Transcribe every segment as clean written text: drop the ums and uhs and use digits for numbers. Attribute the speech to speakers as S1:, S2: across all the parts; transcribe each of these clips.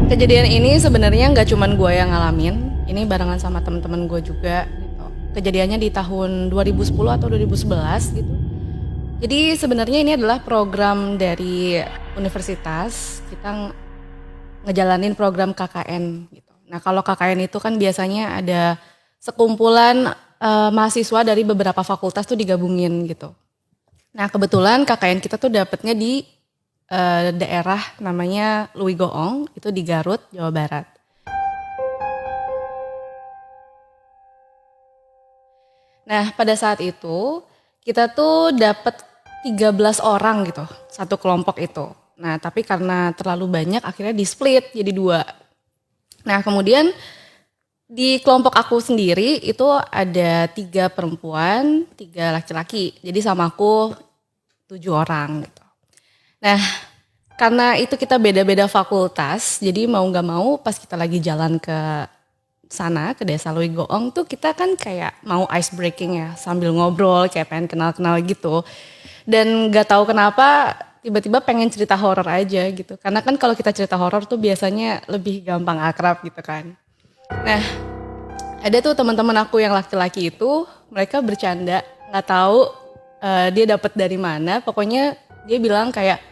S1: Kejadian ini sebenarnya nggak cuman gue yang ngalamin, ini barengan sama teman-teman gue juga gitu. Kejadiannya di tahun 2010 atau 2011 gitu. Jadi sebenarnya ini adalah program dari universitas, kita ngejalanin program KKN gitu. Nah kalau KKN itu kan biasanya ada sekumpulan mahasiswa dari beberapa fakultas tuh digabungin gitu. Nah kebetulan KKN kita tuh dapetnya di daerah namanya Louis Goong, itu di Garut, Jawa Barat. Nah pada saat itu kita tuh dapet 13 orang gitu, satu kelompok itu. Nah tapi karena terlalu banyak akhirnya di split jadi dua. Nah kemudian di kelompok aku sendiri itu ada 3 perempuan, 3 laki-laki. Jadi sama aku 7 orang gitu. Nah karena itu kita beda-beda fakultas, jadi mau gak mau pas kita lagi jalan ke sana, ke desa Louis Goong tuh kita kan kayak mau ice breaking ya, sambil ngobrol kayak pengen kenal-kenal gitu. Dan gak tahu kenapa tiba-tiba pengen cerita horor aja gitu. Karena kan kalau kita cerita horor tuh biasanya lebih gampang akrab gitu kan. Nah ada tuh teman-teman aku yang laki-laki itu, mereka bercanda, nggak tahu dia dapat dari mana. Pokoknya dia bilang kayak,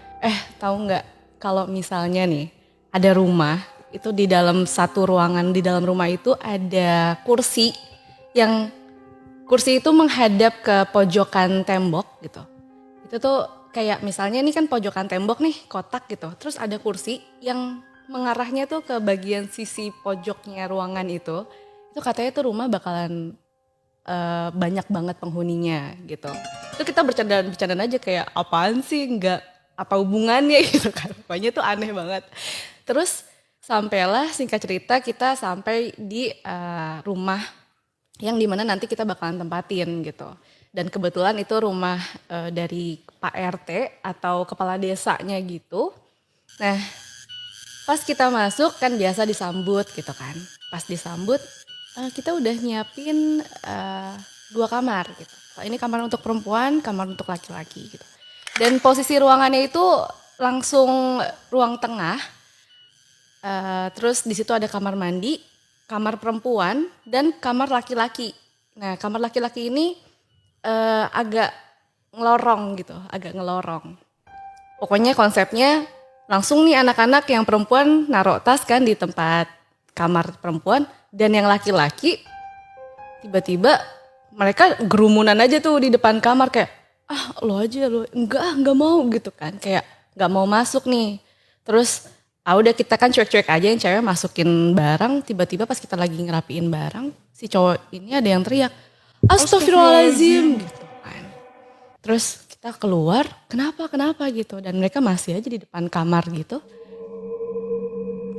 S1: tahu nggak kalau misalnya nih ada rumah itu di dalam satu ruangan di dalam rumah itu ada kursi yang kursi itu menghadap ke pojokan tembok gitu. Itu tuh kayak misalnya ini kan pojokan tembok nih kotak gitu. Terus ada kursi yang mengarahnya tuh ke bagian sisi pojoknya ruangan itu katanya tuh rumah bakalan banyak banget penghuninya gitu. Itu kita bercandaan aja kayak apaan sih, nggak apa hubungannya gitu kan. Pokoknya tuh aneh banget. Terus sampailah singkat cerita kita sampai di rumah yang dimana nanti kita bakalan tempatin gitu. Dan kebetulan itu rumah dari Pak RT atau kepala desanya gitu. Nah pas kita masuk kan biasa disambut gitu kan. Pas disambut kita udah nyiapin 2 kamar gitu. Ini kamar untuk perempuan, kamar untuk laki-laki gitu. Dan posisi ruangannya itu langsung ruang tengah. Terus di situ ada kamar mandi, kamar perempuan dan kamar laki-laki. Nah kamar laki-laki ini agak ngelorong gitu, agak ngelorong. Pokoknya konsepnya langsung nih anak-anak yang perempuan naruh tas kan di tempat kamar perempuan. Dan yang laki-laki tiba-tiba mereka gerumunan aja tuh di depan kamar kayak lo aja lo enggak mau gitu kan kayak enggak mau masuk nih. Terus udah kita kan cuek-cuek aja yang cewek masukin barang, tiba-tiba pas kita lagi ngerapiin barang si cowok ini ada yang teriak Astagfirullahaladzim gitu kan. Terus kita keluar kenapa gitu dan mereka masih aja di depan kamar gitu.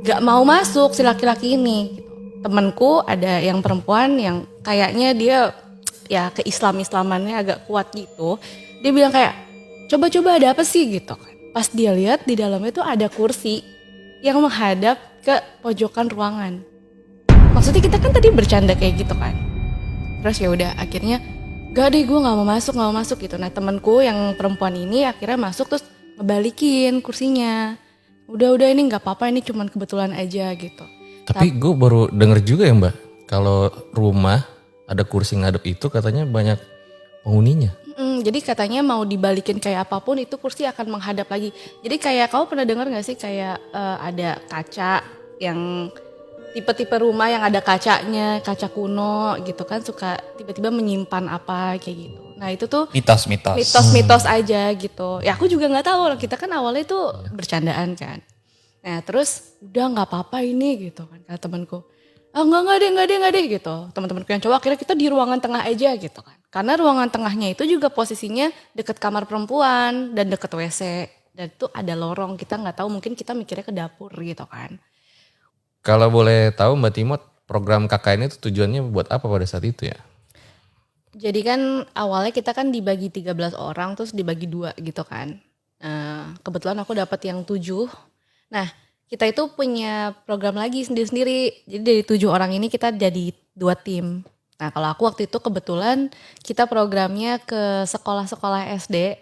S1: Gak mau masuk si laki-laki ini gitu. Temenku ada yang perempuan yang kayaknya dia ya keislamannya agak kuat gitu. Dia bilang kayak coba-coba ada apa sih gitu kan. Pas dia lihat di dalamnya tuh ada kursi yang menghadap ke pojokan ruangan. Maksudnya kita kan tadi bercanda kayak gitu kan. Terus ya udah akhirnya gak deh gue gak mau masuk gitu. Nah temenku yang perempuan ini akhirnya masuk terus ngebalikin kursinya. Udah ini gak apa-apa ini cuman kebetulan aja gitu.
S2: Tapi gue baru denger juga ya Mbak, kalau rumah ada kursi ngadep itu katanya banyak penghuninya.
S1: Jadi katanya mau dibalikin kayak apapun itu kursi akan menghadap lagi. Jadi kayak kamu pernah dengar gak sih kayak ada kaca yang tipe-tipe rumah yang ada kacanya, kaca kuno gitu kan suka tiba-tiba menyimpan apa kayak gitu. Nah itu tuh mitos aja gitu. Ya aku juga gak tahu, kita kan awalnya tuh bercandaan kan. Nah terus udah gak apa-apa ini gitu kan kata temanku. Enggak deh gitu. Teman-temanku yang cowok akhirnya kita di ruangan tengah aja gitu kan. Karena ruangan tengahnya itu juga posisinya deket kamar perempuan dan deket WC. Dan itu ada lorong, kita gak tahu mungkin kita mikirnya ke dapur gitu kan.
S2: Kalau boleh tahu Mbak Timot, program KKN itu tujuannya buat apa pada saat itu ya?
S1: Jadi kan awalnya kita kan dibagi 13 orang terus dibagi 2 gitu kan. Kebetulan aku dapat yang 7. Nah kita itu punya program lagi sendiri-sendiri. Jadi dari 7 orang ini kita jadi 2 tim. Nah kalau aku waktu itu kebetulan kita programnya ke sekolah-sekolah SD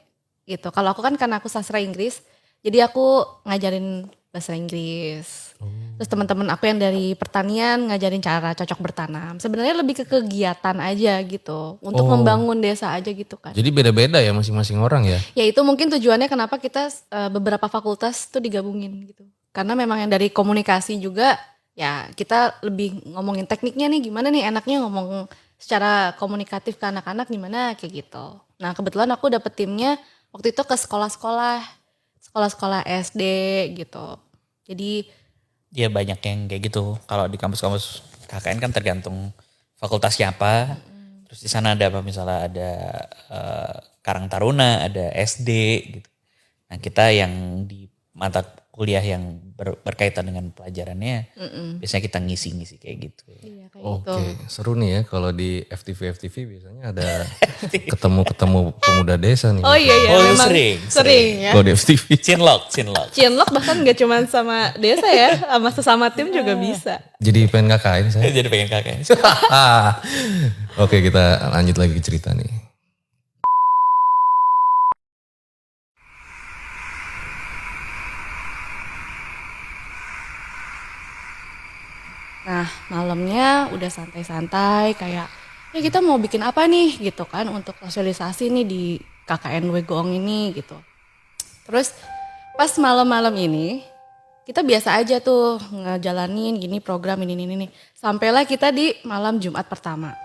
S1: gitu. Kalau aku kan karena aku sastra Inggris, jadi aku ngajarin bahasa Inggris. Terus teman-teman aku yang dari pertanian ngajarin cara cocok bertanam. Sebenarnya lebih ke kegiatan aja gitu, untuk membangun desa aja gitu kan.
S2: Jadi beda-beda ya masing-masing orang ya.
S1: Ya itu mungkin tujuannya kenapa kita beberapa fakultas tuh digabungin gitu. Karena memang yang dari komunikasi juga ya kita lebih ngomongin tekniknya nih gimana nih enaknya ngomong secara komunikatif ke anak-anak gimana kayak gitu. Nah kebetulan aku dapet timnya waktu itu ke sekolah-sekolah SD gitu. Jadi
S3: Iya banyak yang kayak gitu. Kalau di kampus-kampus KKN kan tergantung fakultasnya apa. Terus di sana ada apa misalnya ada Karang Taruna, ada SD gitu. Nah kita yang di mata kuliah yang berkaitan dengan pelajarannya, biasanya kita ngisi-ngisi kayak gitu.
S1: iya kayak
S2: Oke,
S1: gitu.
S2: seru nih ya kalau di FTV biasanya ada ketemu pemuda desa nih.
S1: Oh iya iya
S3: Oh,
S1: memang
S3: sering.
S1: ya.
S2: Kalau di FTV.
S3: Cinlok.
S1: Cinlok bahkan gak cuma sama desa ya, sama sesama tim juga bisa.
S2: Jadi pengen KKN saya.
S3: Jadi pengen KKN.
S2: Oke, kita lanjut lagi cerita nih.
S1: Nah malamnya udah santai-santai kayak ya kita mau bikin apa nih gitu kan untuk sosialisasi nih di KKN Wegoong ini gitu. Terus pas malam-malam ini kita biasa aja tuh ngejalanin gini program ini. Sampailah kita di malam Jumat pertama.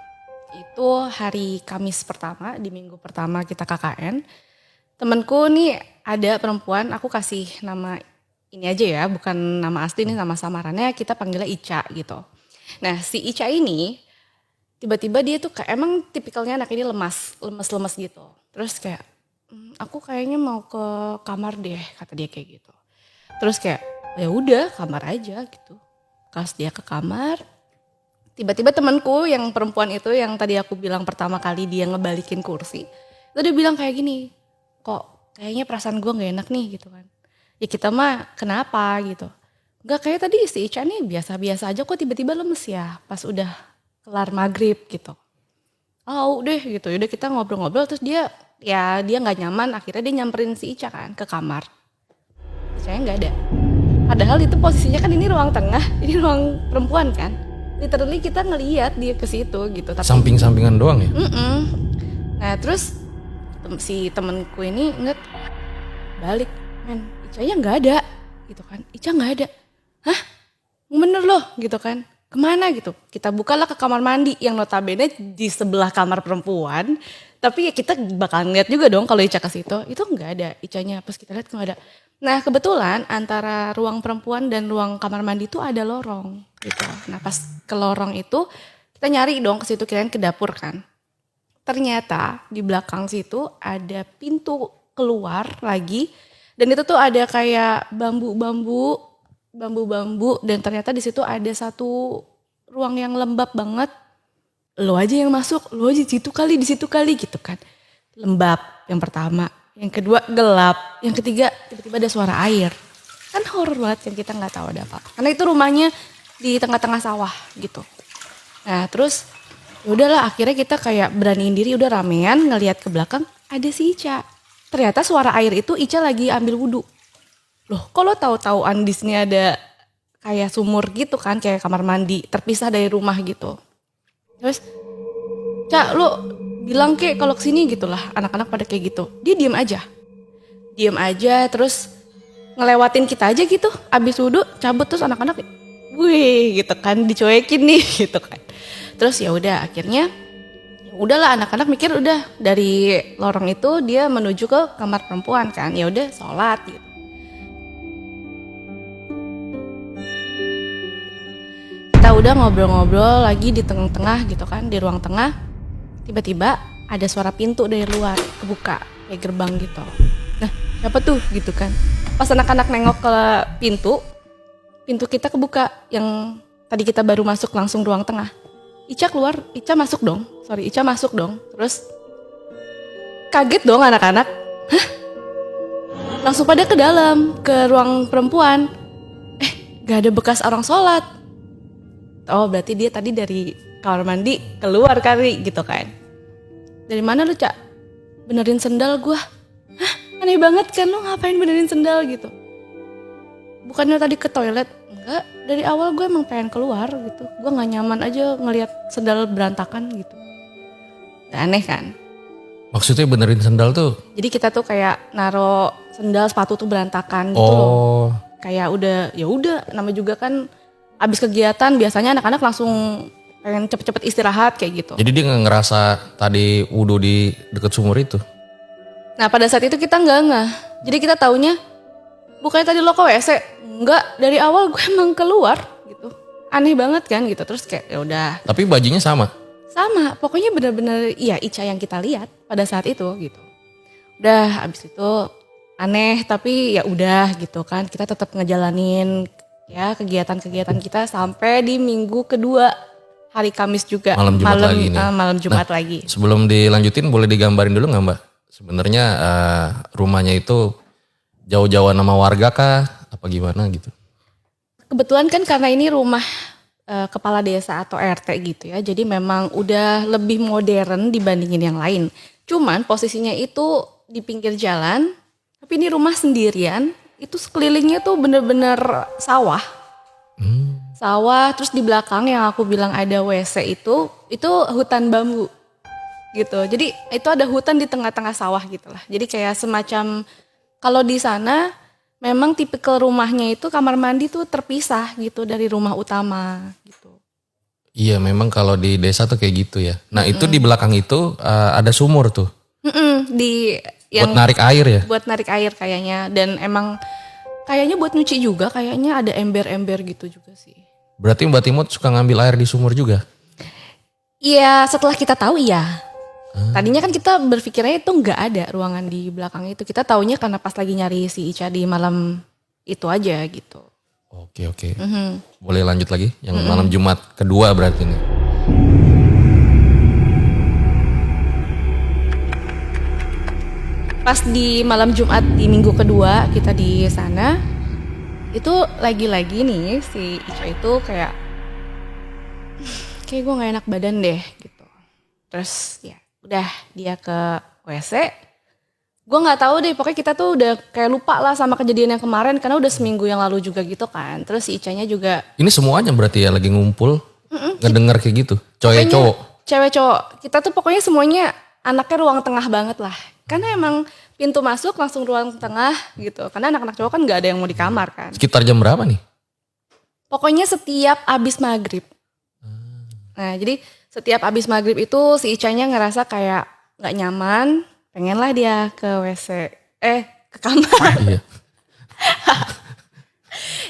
S1: Itu hari Kamis pertama di minggu pertama kita KKN. Temenku nih ada perempuan, aku kasih nama ini aja ya, bukan nama asli nih, nama samarannya kita panggilnya Ica gitu. Nah si Ica ini tiba-tiba dia tuh kayak emang tipikalnya anak ini lemes gitu. Terus kayak aku kayaknya mau ke kamar deh kata dia kayak gitu. Terus kayak ya udah kamar aja gitu. Pas dia ke kamar, tiba-tiba temanku yang perempuan itu yang tadi aku bilang pertama kali dia ngebalikin kursi, itu dia bilang kayak gini, kok kayaknya perasaan gue gak enak nih gitu kan. Ya kita mah kenapa gitu. Enggak kayak tadi si Ica nih biasa-biasa aja kok tiba-tiba lemes ya pas udah kelar maghrib gitu. Oh deh gitu, udah kita ngobrol-ngobrol terus dia gak nyaman akhirnya dia nyamperin si Ica kan ke kamar. Icanya gak ada. Padahal itu posisinya kan ini ruang tengah, ini ruang perempuan kan. Literally kita ngeliat dia ke situ gitu. Tapi,
S2: Samping-sampingan doang ya?
S1: Nah terus si temenku ini inget balik, men Icanya nggak ada gitu kan, Ica nggak ada, hah bener loh gitu kan, kemana gitu, kita bukalah ke kamar mandi yang notabene di sebelah kamar perempuan, tapi ya kita bakal ngeliat juga dong kalau Ica ke situ, itu nggak ada Icanya, pas kita lihat nggak ada. Nah kebetulan antara ruang perempuan dan ruang kamar mandi itu ada lorong gitu, nah pas ke lorong itu kita nyari dong ke situ kirain ke dapur kan. Ternyata di belakang situ ada pintu keluar lagi dan itu tuh ada kayak bambu-bambu dan ternyata di situ ada satu ruang yang lembab banget. Lo aja yang masuk, lo aja di situ kali gitu kan. Lembab yang pertama, yang kedua gelap, yang ketiga tiba-tiba ada suara air. Kan horor banget kan kita nggak tahu ada apa. Karena itu rumahnya di tengah-tengah sawah gitu. Nah terus udahlah akhirnya kita kayak beraniin diri udah ramean ngelihat ke belakang ada si Ica. Ternyata suara air itu Ica lagi ambil wudhu. Loh kok lo tahu-tahuan di sini ada kayak sumur gitu kan kayak kamar mandi terpisah dari rumah gitu. Terus Ca lo bilang kek kalau kesini gitulah anak-anak pada kayak gitu. Dia diem aja terus ngelewatin kita aja gitu. Abis wudhu cabut terus anak-anak wih gitu kan dicuekin nih gitu kan. Terus ya udah akhirnya udahlah anak-anak mikir udah dari lorong itu dia menuju ke kamar perempuan kan. Ya udah sholat gitu. Kita udah ngobrol-ngobrol lagi di tengah-tengah gitu kan, di ruang tengah. Tiba-tiba ada suara pintu dari luar kebuka kayak gerbang gitu. Nah siapa tuh gitu kan. Pas anak-anak nengok ke pintu kita kebuka yang tadi kita baru masuk langsung ruang tengah. Ica masuk dong. Terus kaget dong anak-anak. Hah? Langsung pada ke dalam, ke ruang perempuan. Gak ada bekas orang sholat. Oh berarti dia tadi dari kamar mandi keluar kali gitu kan. Dari mana lu Cak? Benerin sendal gua. Hah? Aneh banget kan lu ngapain benerin sendal gitu. bukannya tadi ke toilet? Enggak, dari awal gue emang pengen keluar gitu. Gue gak nyaman aja ngelihat sendal berantakan gitu. Aneh kan?
S2: Maksudnya benerin sendal tuh?
S1: Jadi kita tuh kayak naro sendal sepatu tuh berantakan gitu loh.
S2: Oh,
S1: Kayak udah, ya udah, namanya juga kan abis kegiatan biasanya anak-anak langsung pengen cepet-cepet istirahat kayak gitu.
S2: jadi dia nggak ngerasa tadi wudhu di deket sumur itu?
S1: Nah pada saat itu kita nggak. Jadi kita taunya bukannya tadi lo ke WC? Enggak, dari awal gue emang keluar gitu. Aneh banget kan gitu. Terus kayak ya udah
S2: Tapi bajunya sama?
S1: sama. Pokoknya bener-bener ya Ica yang kita lihat pada saat itu gitu. Udah abis itu aneh tapi ya udah gitu kan. Kita tetap ngejalanin ya kegiatan-kegiatan kita sampai di minggu kedua hari Kamis juga.
S2: Malam Jumat lagi nih.
S1: Malam Jumat lagi.
S2: Sebelum dilanjutin boleh digambarin dulu nggak Mbak? Sebenarnya rumahnya itu jauh-jauhan sama warga kah? Apa gimana gitu?
S1: Kebetulan kan karena ini rumah kepala desa atau RT gitu ya. Jadi memang udah lebih modern dibandingin yang lain. Cuman posisinya itu di pinggir jalan. Tapi ini rumah sendirian. Itu sekelilingnya tuh bener-bener sawah. Sawah, terus di belakang yang aku bilang ada WC itu hutan bambu gitu. Jadi itu ada hutan di tengah-tengah sawah gitu lah. Jadi kayak semacam kalau di sana memang tipikal rumahnya itu kamar mandi tuh terpisah gitu dari rumah utama gitu.
S2: Iya memang kalau di desa tuh kayak gitu ya. Nah itu di belakang itu ada sumur tuh.
S1: Di
S2: Buat narik air ya?
S1: buat narik air kayaknya, dan emang kayaknya buat nyuci juga, kayaknya ada ember-ember gitu juga sih.
S2: Berarti Mbak Timot suka ngambil air di sumur juga?
S1: Iya, setelah kita tahu iya. Tadinya kan kita berpikirnya itu nggak ada ruangan di belakang itu. Kita taunya karena pas lagi nyari si Ica di malam itu aja gitu.
S2: Oke. Boleh lanjut lagi? Yang malam Jumat kedua berarti nih.
S1: Pas di malam Jumat di minggu kedua kita di sana, itu lagi-lagi nih si Ica itu kayak gue gak enak badan deh gitu. Terus ya udah dia ke WC. Gue nggak tahu deh, pokoknya kita tuh udah kayak lupa lah sama kejadian yang kemarin karena udah seminggu yang lalu juga gitu kan. Terus si Icanya juga
S2: Ini semuanya berarti ya lagi ngumpul ngedenger kayak gitu.
S1: pokoknya
S2: Cowok.
S1: cewek cowok. Kita tuh pokoknya semuanya anaknya ruang tengah banget lah. Karena emang pintu masuk langsung ruang tengah gitu. Karena anak-anak cowok kan nggak ada yang mau di kamar kan.
S2: Sekitar jam berapa nih?
S1: Pokoknya setiap abis maghrib. Nah jadi setiap abis maghrib itu si Icanya ngerasa kayak nggak nyaman. Pengenlah dia ke WC. Ke kamar.
S2: Iya.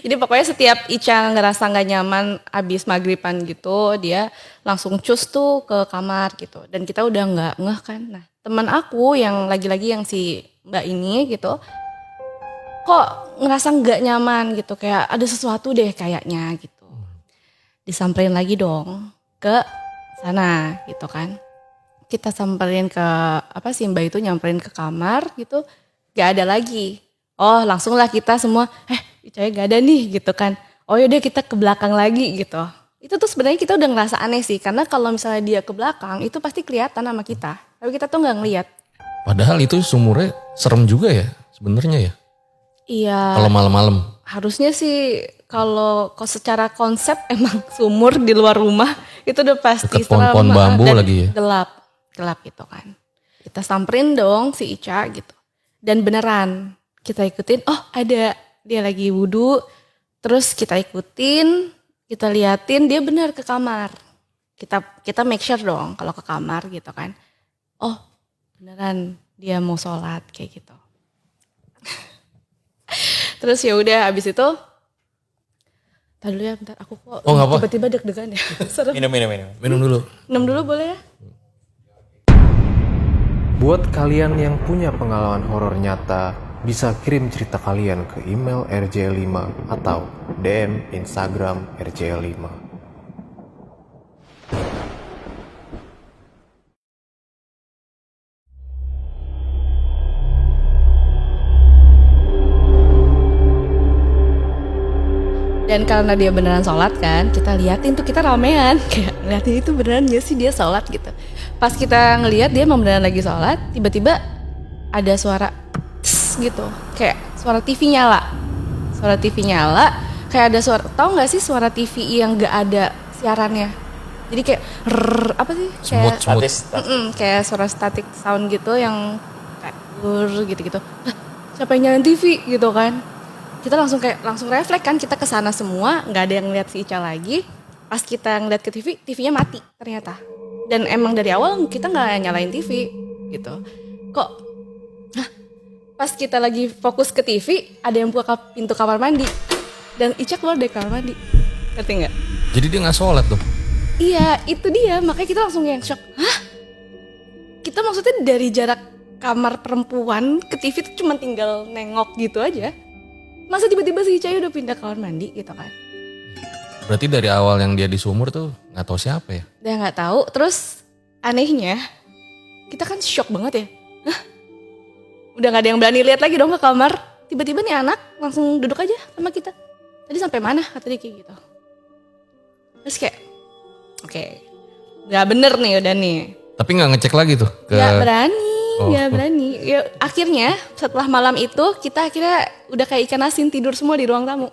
S1: Jadi pokoknya setiap Ica ngerasa nggak nyaman abis maghriban gitu, dia langsung cus tuh ke kamar gitu. Dan kita udah nggak ngeh kan. Nah teman aku yang lagi-lagi yang si mbak ini gitu, kok ngerasa nggak nyaman gitu, kayak ada sesuatu deh kayaknya gitu. Disamperin lagi dong ke sana gitu kan. Kita samperin ke si mbak itu nyamperin ke kamar gitu, gak ada lagi. Oh langsung lah kita semua, Icanya gak ada nih gitu kan. Oh yaudah kita ke belakang lagi gitu. Itu tuh sebenarnya kita udah ngerasa aneh sih, karena kalau misalnya dia ke belakang itu pasti kelihatan sama kita. Tapi kita tuh gak ngeliat.
S2: Padahal itu sumurnya serem juga ya sebenarnya ya.
S1: Iya.
S2: Kalau malam-malam.
S1: Harusnya sih kalau secara konsep emang sumur di luar rumah itu udah pasti
S2: Deket pohon-pohon bambu
S1: dan
S2: lagi ya.
S1: Gelap gitu kan. Kita samperin dong si Ica gitu. Dan beneran kita ikutin, oh ada dia lagi wudhu. Terus kita ikutin, kita liatin dia benar ke kamar. Kita make sure dong kalau ke kamar gitu kan. Oh beneran dia mau sholat kayak gitu. Terus ya udah abis itu, tadi dulu ya bentar aku kok
S2: Oh, nggak apa.
S1: tiba-tiba deg-degan ya. Serem.
S3: Minum.
S2: Minum dulu.
S1: Minum dulu boleh ya?
S4: Buat kalian yang punya pengalaman horor nyata, bisa kirim cerita kalian ke email rj5 atau DM Instagram rj5.
S1: Dan karena dia beneran sholat kan, kita liatin tuh, kita ramean kayak ngeliatin itu beneran gak sih dia sholat gitu. Pas kita ngeliat dia emang beneran lagi sholat, tiba-tiba ada suara tss gitu, kayak suara TV nyala. suara TV nyala, kayak ada suara, tahu nggak sih suara TV yang nggak ada siarannya? Jadi kayak apa sih? Kayak
S2: Semut.
S1: kayak suara static sound gitu yang kayak gitu-gitu. Lah, siapa yang nyalain TV gitu kan? Kita langsung refleks kan, kita kesana semua, nggak ada yang ngeliat si Ica lagi. Pas kita ngeliat ke TV, TV-nya mati ternyata. Dan emang dari awal kita nggak nyalain TV gitu. Kok pas kita lagi fokus ke TV, ada yang buka pintu kamar mandi. Dan Ica keluar dari kamar mandi. Ngerti nggak?
S2: Jadi dia nggak sholat tuh.
S1: Iya, itu dia. Makanya kita langsung yang shock. Hah? Kita maksudnya dari jarak kamar perempuan ke TV itu cuma tinggal nengok gitu aja. Masa tiba-tiba si Ica udah pindah kamar mandi gitu kan?
S2: Berarti dari awal yang dia di sumur tuh nggak tahu siapa ya?
S1: Dia nggak tahu. Terus anehnya, kita kan shock banget ya. Hah? Udah nggak ada yang berani lihat lagi dong ke kamar. Tiba-tiba nih anak langsung duduk aja sama kita. Tadi sampai mana? Kata dia kayak gitu. Terus kayak, oke, nggak bener nih udah nih.
S2: Tapi nggak ngecek lagi tuh ke.
S1: Nggak berani,
S2: Oh.
S1: nggak berani. Ya, akhirnya setelah malam itu kita akhirnya udah kayak ikan asin tidur semua di ruang tamu.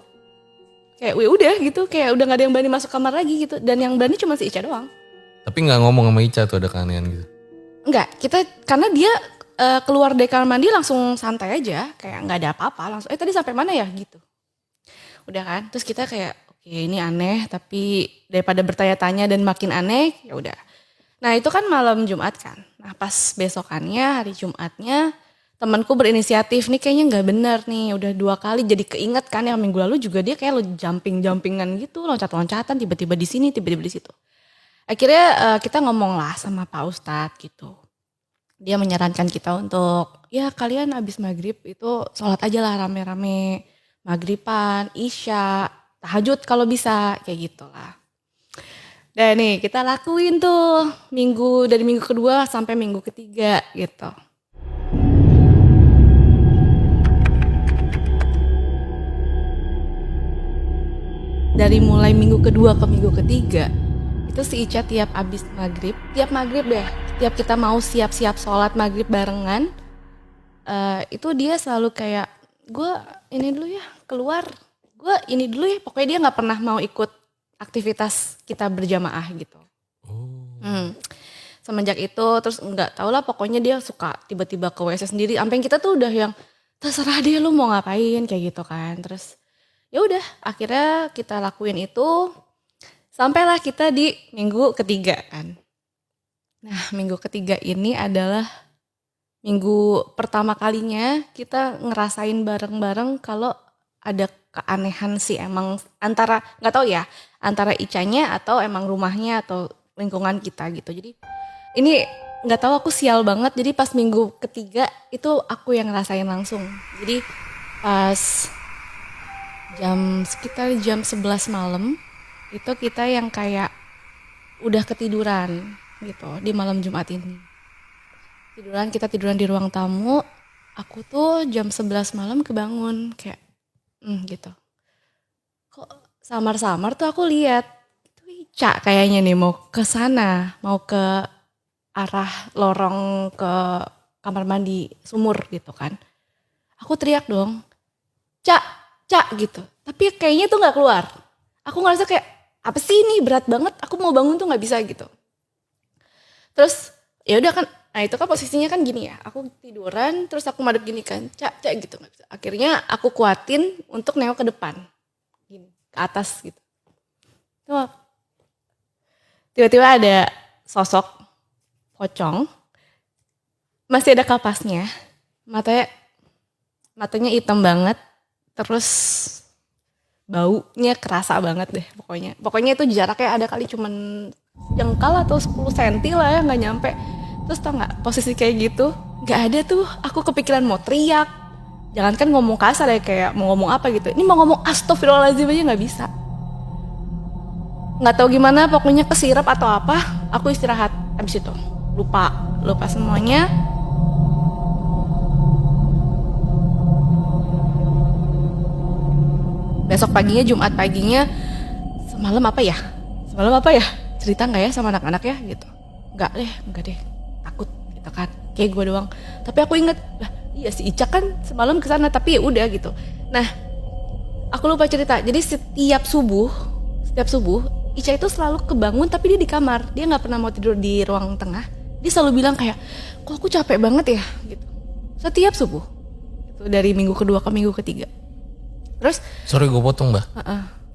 S1: Kayak udah gitu, kayak udah nggak ada yang berani masuk kamar lagi gitu. Dan yang berani cuma si Ica doang.
S2: Tapi nggak ngomong sama Ica tuh ada keanehan gitu.
S1: Enggak, kita karena dia keluar dari kamar mandi langsung santai aja, kayak nggak ada apa-apa, langsung tadi sampai mana ya gitu. Udah kan, terus kita kayak oke ini aneh, tapi daripada bertanya-tanya dan makin aneh, ya udah. Nah itu kan malam Jumat kan. Nah pas besokannya hari Jumatnya temanku berinisiatif nih kayaknya nggak benar nih, udah 2 kali jadi keinget kan yang minggu lalu juga dia kayak lo jumpingan gitu, loncat-loncatan tiba-tiba di sini, tiba-tiba di situ. Akhirnya kita ngomong lah sama Pak Ustadz gitu. Dia menyarankan kita untuk ya kalian abis maghrib itu sholat aja lah rame-rame. Maghriban, isya, tahajud kalau bisa kayak gitu lah. Dan nih kita lakuin tuh dari minggu kedua sampai minggu ketiga gitu. Dari mulai minggu kedua ke minggu ketiga itu si Ica tiap abis maghrib deh, tiap kita mau siap-siap sholat maghrib barengan, itu dia selalu kayak gue ini dulu ya keluar, gue ini dulu ya, pokoknya dia nggak pernah mau ikut aktivitas kita berjamaah gitu. Semenjak itu terus nggak tau lah, pokoknya dia suka tiba-tiba ke WC sendiri, sampai kita tuh udah yang terserah dia lu mau ngapain kayak gitu kan. Terus ya udah akhirnya kita lakuin itu sampailah kita di minggu ketiga kan. Nah minggu ketiga ini adalah minggu pertama kalinya kita ngerasain bareng-bareng kalau ada keanehan sih emang antara nggak tahu ya antara Icanya atau emang rumahnya atau lingkungan kita gitu. Jadi ini nggak tahu aku sial banget. Jadi pas minggu ketiga itu aku yang ngerasain langsung. Jadi pas sekitar jam 11 malam itu kita yang kayak udah ketiduran gitu di malam Jumat ini. Kita tiduran di ruang tamu, aku tuh jam 11 malam kebangun kayak gitu. Kok samar-samar tuh aku lihat itu Ica kayaknya nih mau ke sana, mau ke arah lorong ke kamar mandi sumur gitu kan. Aku teriak dong, Cak gitu. Tapi kayaknya tuh nggak keluar. Aku ngerasa kayak apa sih ini berat banget, aku mau bangun tuh nggak bisa gitu. Terus ya udah kan. Nah itu kan posisinya kan gini ya, aku tiduran terus aku madep gini kan, cak gitu nggak bisa. Akhirnya aku kuatin untuk nengok ke depan, gini ke atas gitu. Tuh, tiba-tiba ada sosok pocong, masih ada kapasnya, matanya hitam banget, terus baunya kerasa banget deh pokoknya. Pokoknya itu jaraknya ada kali cuman jengkal atau 10 cm lah ya, nggak nyampe. Terus tau gak posisi kayak gitu gak ada tuh, aku kepikiran mau teriak, jangankan ngomong kasar ya kayak mau ngomong apa gitu, ini mau ngomong astagfirullahaladzim aja gak bisa, gak tahu gimana pokoknya kesirap atau apa, aku istirahat abis itu lupa semuanya. Besok paginya Jumat paginya, semalam apa ya cerita gak ya sama anak-anak ya gitu. Enggak deh takut gitu kan, kayak gue doang. Tapi aku inget lah iya si Ica kan semalam kesana, tapi ya udah gitu. Nah Aku lupa cerita. Jadi setiap subuh Ica itu selalu kebangun tapi dia di kamar. Dia nggak pernah mau tidur di ruang tengah. Dia selalu bilang kayak, kok aku capek banget ya gitu. Setiap subuh. Itu dari minggu kedua ke minggu ketiga. Terus
S2: Sorry gue potong Mbak.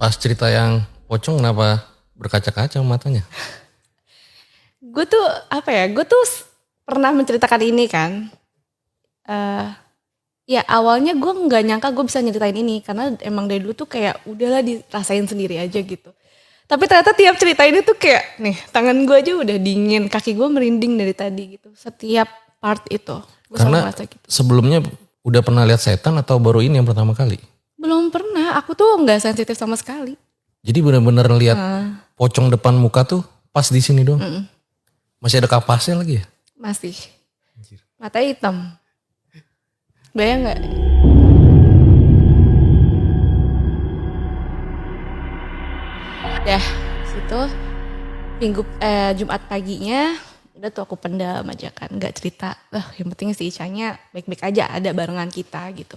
S2: Pas cerita yang pocong kenapa berkaca-kaca matanya?
S1: gue tuh pernah menceritakan ini kan. Ya awalnya gue nggak nyangka gue bisa nyeritain ini karena emang dari dulu tuh kayak udahlah dirasain sendiri aja gitu. Tapi ternyata tiap cerita ini tuh kayak nih tangan gue aja udah dingin, kaki gue merinding dari tadi gitu. Setiap part itu gue selalu
S2: Karena
S1: ngerasa gitu.
S2: sebelumnya udah pernah lihat setan atau baru ini yang pertama kali?
S1: Belum pernah, aku tuh nggak sensitif sama sekali.
S2: Jadi benar-benar lihat pocong depan muka tuh pas di sini doang. Masih ada kapasnya lagi ya?
S1: Masih. Mata hitam. Bayang nggak? Dah situ Jumat paginya udah tuh aku pendam aja kan, nggak cerita. Yang penting si Icanya baik-baik aja ada barengan kita gitu.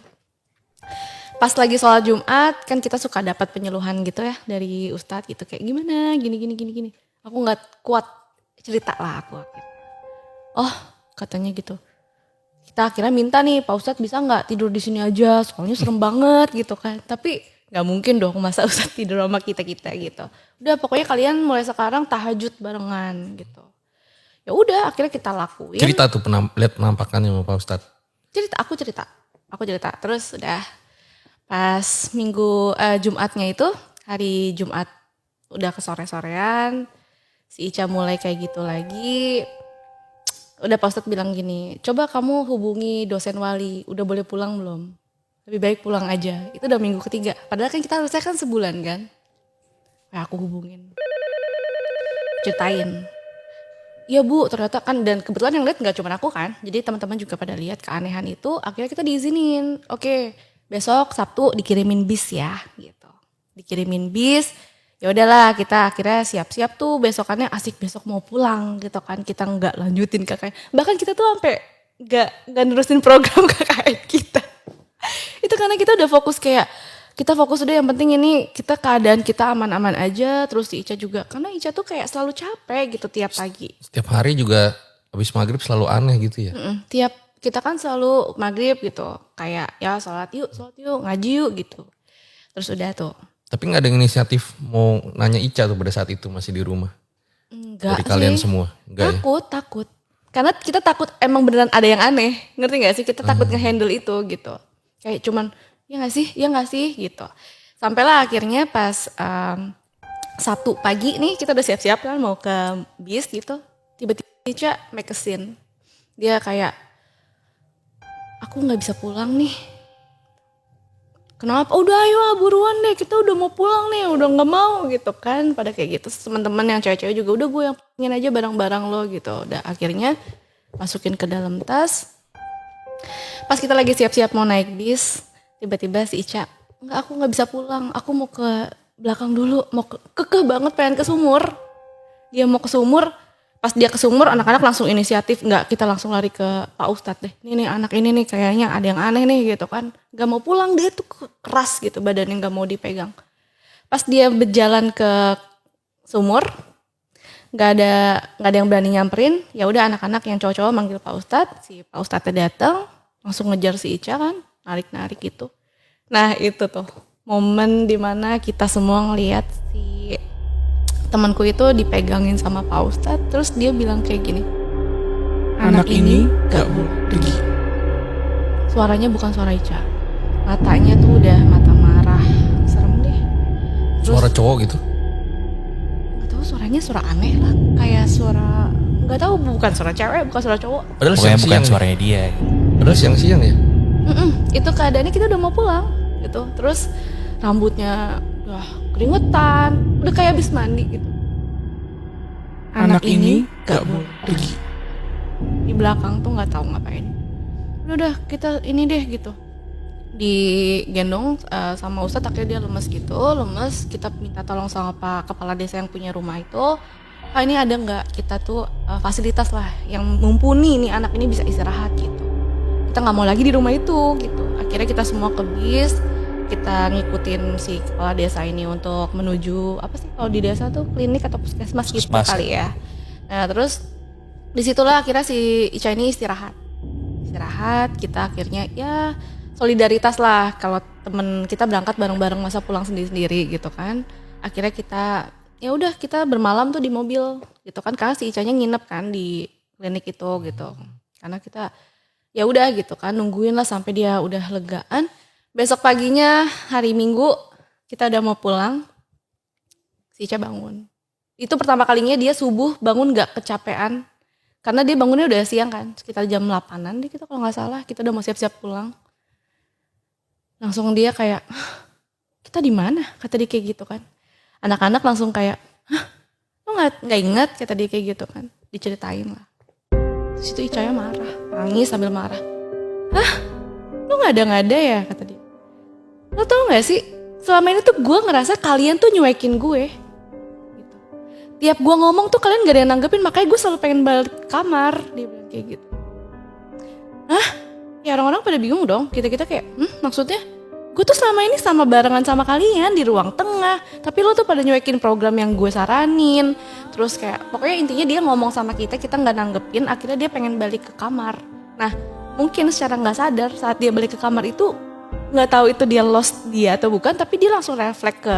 S1: Pas lagi sholat Jumat kan kita suka dapat penyuluhan gitu ya dari Ustadz gitu kayak gimana gini. Aku nggak kuat cerita lah aku akhirnya. Oh katanya gitu. Kita akhirnya minta nih Pak Ustadz bisa nggak tidur di sini aja soalnya serem banget gitu kan. Tapi nggak mungkin dong masa Ustadz tidur sama kita gitu. Udah pokoknya kalian mulai sekarang tahajud barengan gitu. Ya udah akhirnya kita lakuin.
S2: Cerita tuh lihat penampakannya sama Pak Ustadz.
S1: Aku cerita. Terus udah pas Jumatnya itu hari Jumat udah ke sore-sorean si Ica mulai kayak gitu lagi. Udah Pak Ustadz bilang gini, coba kamu hubungi dosen wali, udah boleh pulang belum? Lebih baik pulang aja. Itu udah minggu ketiga. Padahal kan kita harusnya kan sebulan kan. Kayak aku hubungin. Ceritain. Iya Bu, ternyata kan dan kebetulan yang lihat gak cuma aku kan. Jadi teman-teman juga pada lihat keanehan itu. Akhirnya kita diizinin. Oke, besok Sabtu dikirimin bis ya gitu. Dikirimin bis. Ya udahlah kita akhirnya siap-siap tuh besokannya asik besok mau pulang gitu kan. Kita nggak lanjutin KKN. Bahkan kita tuh sampai nggak nerusin program KKN kita. Itu karena kita udah fokus kita fokus udah yang penting ini kita keadaan kita aman-aman aja. Terus si Ica juga karena Ica tuh kayak selalu capek gitu tiap pagi.
S2: Setiap hari juga habis maghrib selalu aneh gitu ya?
S1: Tiap kita kan selalu maghrib gitu kayak ya sholat yuk ngaji yuk gitu. Terus udah tuh.
S2: Tapi gak ada inisiatif mau nanya Ica tuh pada saat itu masih di rumah?
S1: Enggak
S2: dari kalian semua? Enggak
S1: takut. Karena kita takut emang beneran ada yang aneh. Ngerti gak sih? Kita takut nge-handle itu gitu. Kayak cuman ya gak sih gitu. Sampailah akhirnya pas Sabtu pagi nih kita udah siap-siap kan mau ke bis gitu. Tiba-tiba Ica make a scene. Dia kayak aku gak bisa pulang nih. Kenapa? Udah ayo buruan deh kita udah mau pulang nih. Udah gak mau gitu kan. Pada kayak gitu teman-teman yang cewek-cewek juga udah gue yang pengen aja barang-barang lo gitu. Udah akhirnya masukin ke dalam tas. Pas kita lagi siap-siap mau naik bis. Tiba-tiba si Ica. Enggak aku gak bisa pulang. Aku mau ke belakang dulu. Mau kekeh banget pengen ke sumur. Dia mau ke sumur. Pas dia ke sumur anak-anak langsung inisiatif. Enggak kita langsung lari ke Pak Ustadz deh. Nih anak ini nih kayaknya ada yang aneh nih gitu kan. Gak mau pulang dia tuh keras gitu badannya gak mau dipegang. Pas dia berjalan ke sumur. Gak ada yang berani nyamperin. Ya udah anak-anak yang cowok-cowok manggil Pak Ustadz. Si Pak Ustadznya datang langsung ngejar si Ica kan. Narik-narik gitu. Nah itu tuh momen dimana kita semua ngeliat si temanku itu dipegangin sama Pak Ustadz. Terus dia bilang kayak gini. Anak ini gak boleh pergi. Suaranya bukan suara Ica. Matanya tuh udah mata marah. Serem deh. Terus,
S2: suara cowok gitu?
S1: Gak tahu suaranya suara aneh lah. Kayak suara gak tahu bukan suara cewek bukan suara cowok.
S2: Padahal
S3: Pokoknya bukan
S2: siang-siang
S3: suaranya dia.
S2: Padahal siang-siang ya?
S1: Itu keadaannya kita udah mau pulang gitu. Terus rambutnya udah keringetan, udah kayak habis mandi gitu. Anak ini gak boleh pergi. Di belakang tuh nggak tahu ngapain. Udah kita ini deh gitu. Digendong sama Ustadz akhirnya dia lemes gitu, kita minta tolong sama Pak Kepala Desa yang punya rumah itu. Pak ini ada nggak kita tuh fasilitas lah yang mumpuni nih anak ini bisa istirahat gitu. Kita nggak mau lagi di rumah itu gitu. Akhirnya kita semua ke bis, kita ngikutin si kepala desa ini untuk menuju apa sih kalau di desa tuh klinik atau puskesmas gitu
S3: Puskesmas.
S1: kali ya. Nah terus disitulah akhirnya si Ica ini istirahat, kita akhirnya ya solidaritas lah kalau temen kita berangkat bareng-bareng masa pulang sendiri-sendiri gitu kan. Akhirnya kita ya udah kita bermalam tuh di mobil gitu kan, karena si Icanya nginep kan di klinik itu gitu. Karena kita ya udah gitu kan nungguin lah sampai dia udah legaan. Besok paginya hari Minggu kita udah mau pulang, si Ica bangun. Itu pertama kalinya dia subuh bangun gak kecapean. Karena dia bangunnya udah siang kan, sekitar jam 8-an deh kita kalau gak salah. Kita udah mau siap-siap pulang. Langsung dia kayak, kita di mana? Kata dia kayak gitu kan. Anak-anak langsung kayak, lo gak ingat? Kata dia kayak gitu kan. Diceritain lah. Terus itu Icanya marah, nangis sambil marah. Lo gak ada ya? Kata dia. Lo tau gak sih, selama ini tuh gue ngerasa kalian tuh nyuekin gue. Gitu. Tiap gue ngomong tuh kalian gak ada yang nanggepin, makanya gue selalu pengen balik ke kamar. Dia bilang kayak gitu. Ya orang-orang pada bingung dong, kita-kita kayak, maksudnya? Gue tuh selama ini sama barengan sama kalian di ruang tengah, tapi lo tuh pada nyuekin program yang gue saranin. Terus kayak, pokoknya intinya dia ngomong sama kita gak nanggepin, akhirnya dia pengen balik ke kamar. Nah, mungkin secara gak sadar saat dia balik ke kamar itu, nggak tahu itu dia lost dia atau bukan, tapi dia langsung refleks ke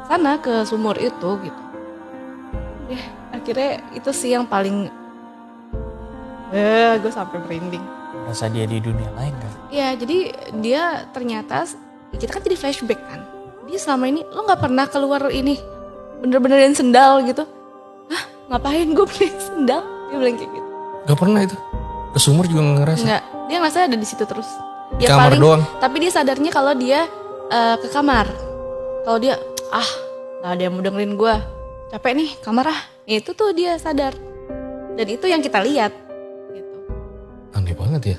S1: sana, ke sumur itu gitu. Akhirnya itu sih yang paling gue sampai merinding.
S3: Rasa dia di dunia lain kan?
S1: Ya jadi dia ternyata kita kan jadi flashback kan. Dia selama ini lo nggak pernah keluar ini bener-benerin sendal gitu. Ngapain gue beli sendal? Dia bilang kayak gitu.
S2: Gak pernah itu. Ke sumur juga gak ngerasa.
S1: Enggak, dia ngerasa ada di situ terus. Ya
S2: Kamar
S1: paling,
S2: doang.
S1: Tapi dia sadarnya kalau dia ke kamar. Kalau dia nggak ada yang mau dengerin gue, capek nih kamar itu tuh dia sadar. Dan itu yang kita lihat. Gitu.
S2: Aneh banget ya.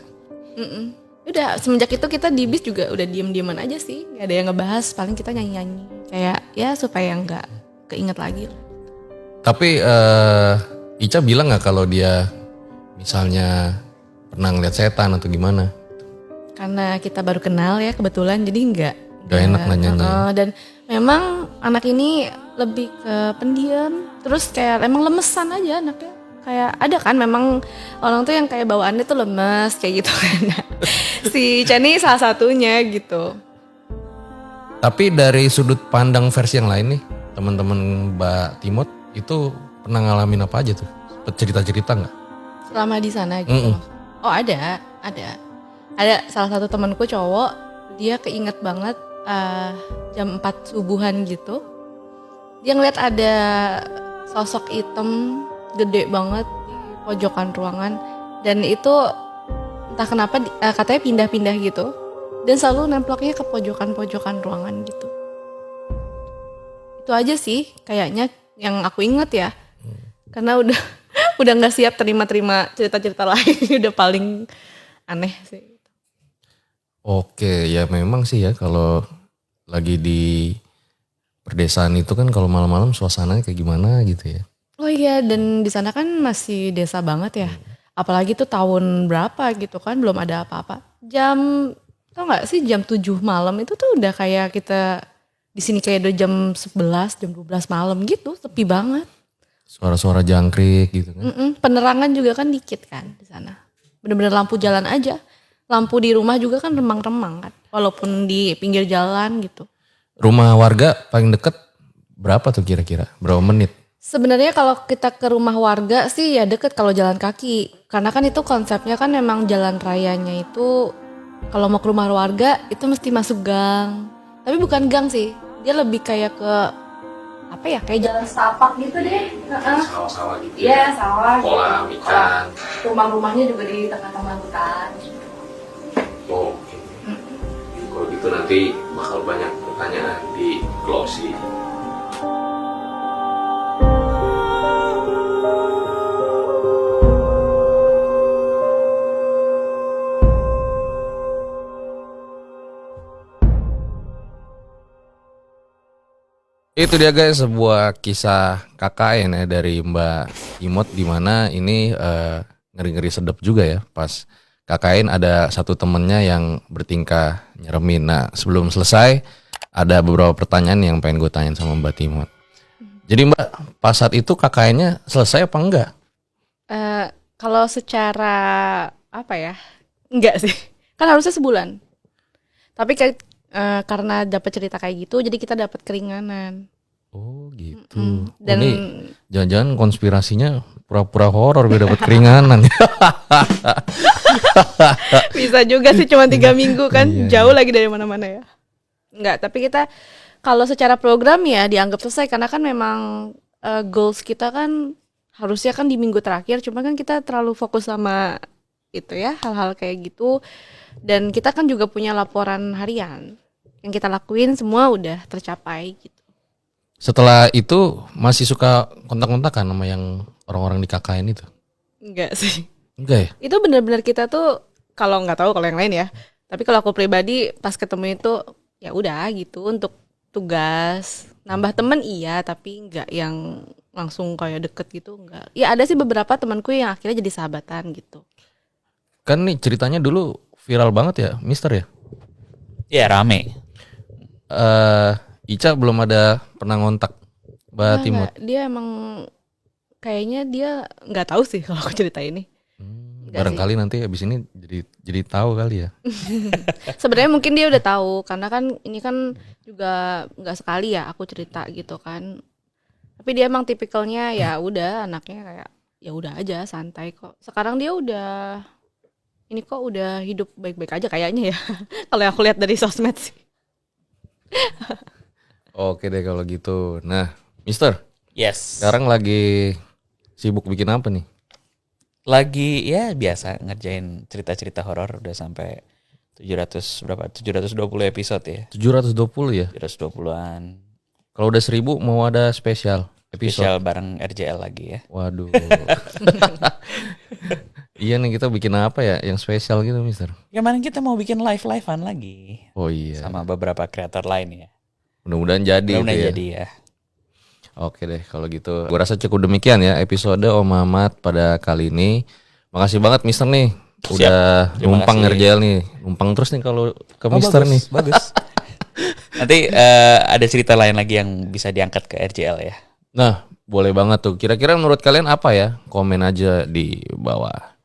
S1: Udah semenjak itu kita di bis juga udah diem-dieman aja sih, nggak ada yang ngebahas. Paling kita nyanyi-nyanyi kayak ya supaya nggak keinget lagi.
S2: Tapi Ica bilang nggak kalau dia misalnya pernah ngeliat setan atau gimana?
S1: Karena kita baru kenal ya kebetulan, jadi nggak
S2: enak nanyanya.
S1: Dan memang anak ini lebih ke pendiam, terus kayak emang lemesan aja anaknya. Kayak ada kan memang orang tuh yang kayak bawaannya tuh lemes kayak gitu kan. Si Chani salah satunya gitu.
S2: Tapi dari sudut pandang versi yang lain nih, teman-teman Mbak Timot itu pernah ngalamin apa aja tuh? Cerita-cerita nggak?
S1: Selama di sana gitu. Oh ada. Ada salah satu temanku cowok, dia keinget banget jam 4 subuhan gitu. Dia ngeliat ada sosok hitam gede banget di pojokan ruangan. Dan itu entah kenapa katanya pindah-pindah gitu. Dan selalu nemploknya ke pojokan-pojokan ruangan gitu. Itu aja sih kayaknya yang aku inget ya. Karena udah gak siap terima-terima cerita-cerita lain. Udah paling aneh sih.
S2: Oke, ya memang sih ya kalau lagi di perdesaan itu kan kalau malam-malam suasananya kayak gimana gitu ya.
S1: Oh iya, dan di sana kan masih desa banget ya. Apalagi tuh tahun berapa gitu kan, belum ada apa-apa. Tau gak sih jam 7 malam itu tuh udah kayak kita di sini kayak udah jam 11, jam 12 malam gitu, sepi banget.
S2: Suara-suara jangkrik gitu kan.
S1: Penerangan juga kan dikit kan di sana. Bener-bener lampu jalan aja. Lampu di rumah juga kan remang-remang kan, walaupun di pinggir jalan gitu.
S2: Rumah warga paling deket berapa tuh kira-kira? Berapa menit?
S1: Sebenarnya kalau kita ke rumah warga sih ya deket kalau jalan kaki. Karena kan itu konsepnya kan memang jalan rayanya itu kalau mau ke rumah warga itu mesti masuk gang. Tapi bukan gang sih, dia lebih kayak ke apa ya, kayak jalan setapak gitu deh.
S2: Sawah-sawah gitu
S1: Iya, sawah.
S2: Kolam ikan.
S1: Rumah-rumahnya juga di tengah-tengah hutan.
S2: Oke. Kalau gitu nanti bakal banyak pertanyaan di closing. Itu dia guys, sebuah kisah KKN ya dari Mbak Imot, di mana ini ngeri-ngeri sedap juga ya. Pas KKN ada satu temennya yang bertingkah nyeremin. Nah sebelum selesai ada beberapa pertanyaan yang pengen gue tanyain sama Mbak Timot. Jadi Mbak pas saat itu KKN-nya selesai apa enggak?
S1: Kalau secara apa ya? Enggak sih. Kan harusnya sebulan. Tapi karena dapat cerita kayak gitu, jadi kita dapat keringanan.
S2: Oh gitu.
S1: Dan
S2: Ini jangan-jangan konspirasinya pura-pura horor biar dapat keringanan.
S1: bisa juga sih cuma 3 minggu kan,
S2: Iya,
S1: jauh lagi dari mana-mana ya. Enggak, tapi kita kalau secara program ya dianggap selesai karena kan memang goals kita kan harusnya kan di minggu terakhir, cuma kan kita terlalu fokus sama itu ya, hal-hal kayak gitu. Dan kita kan juga punya laporan harian yang kita lakuin semua udah tercapai gitu.
S2: Setelah itu masih suka kontak-kontakan sama yang orang-orang di KKN itu?
S1: Enggak sih.
S2: Enggak ya?
S1: Itu benar-benar kita tuh kalau nggak tahu kalau yang lain ya. Tapi kalau aku pribadi pas ketemu itu ya udah gitu untuk tugas. Nambah temen iya, tapi nggak yang langsung kayak deket gitu enggak. Ya ada sih beberapa temanku yang akhirnya jadi sahabatan gitu.
S2: Kan nih ceritanya dulu viral banget ya, Mister ya?
S3: Ya rame.
S2: Ica belum ada pernah ngontak Mbak
S1: Enggak,
S2: Timot.
S1: dia emang kayaknya dia nggak tahu sih kalau aku cerita ini. Enggak
S2: Barangkali nanti habis ini jadi tahu kali ya.
S1: Sebenarnya mungkin dia udah tahu karena kan ini kan juga nggak sekali ya aku cerita gitu kan. Tapi dia emang tipikalnya ya udah anaknya kayak ya udah aja santai kok. Sekarang dia udah ini kok udah hidup baik-baik aja kayaknya ya. Kalau yang aku lihat dari sosmed sih.
S2: Oke deh kalau gitu. Nah, Mister,
S3: Yes.
S2: sekarang lagi sibuk bikin apa nih?
S3: Lagi ya biasa ngerjain cerita-cerita horor udah sampai 720 episode ya.
S2: 720 ya?
S3: 720-an.
S2: Kalau udah 1000 mau ada spesial episode.
S3: Spesial bareng RJL lagi ya.
S2: Waduh. Iya nih kita bikin apa ya yang spesial gitu, Mister?
S3: Kemarin kita mau bikin live-livean lagi.
S2: Oh iya.
S3: Sama beberapa kreator lain ya.
S2: Mudah-mudahan jadi
S3: Mudah-mudahan
S2: itu ya.
S3: jadi ya.
S2: Oke deh kalau gitu. Gue rasa cukup demikian ya episode Om Mamat pada kali ini. Makasih banget Mister nih. Udah
S3: Terima
S2: numpang
S3: kasih.
S2: RJL nih. Numpang terus nih kalau ke Mister nih.
S3: Bagus. Nanti ada cerita lain lagi yang bisa diangkat ke RJL ya.
S2: Nah, boleh banget tuh. Kira-kira menurut kalian apa ya? Komen aja di bawah.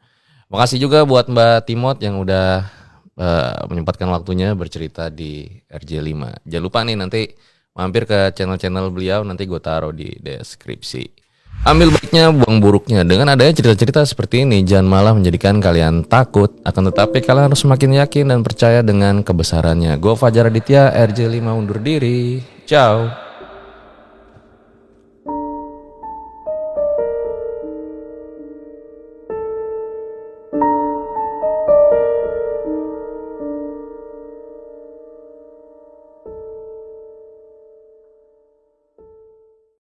S2: Makasih juga buat Mbak Timot yang udah menyempatkan waktunya bercerita di RJ5. Jangan lupa nih nanti mampir ke channel-channel beliau, nanti gue taruh di deskripsi. Ambil baiknya, buang buruknya. Dengan adanya cerita-cerita seperti ini, jangan malah menjadikan kalian takut. Akan tetapi kalian harus semakin yakin dan percaya dengan kebesarannya. Gue Fajar Aditya, RJ5 undur diri. Ciao.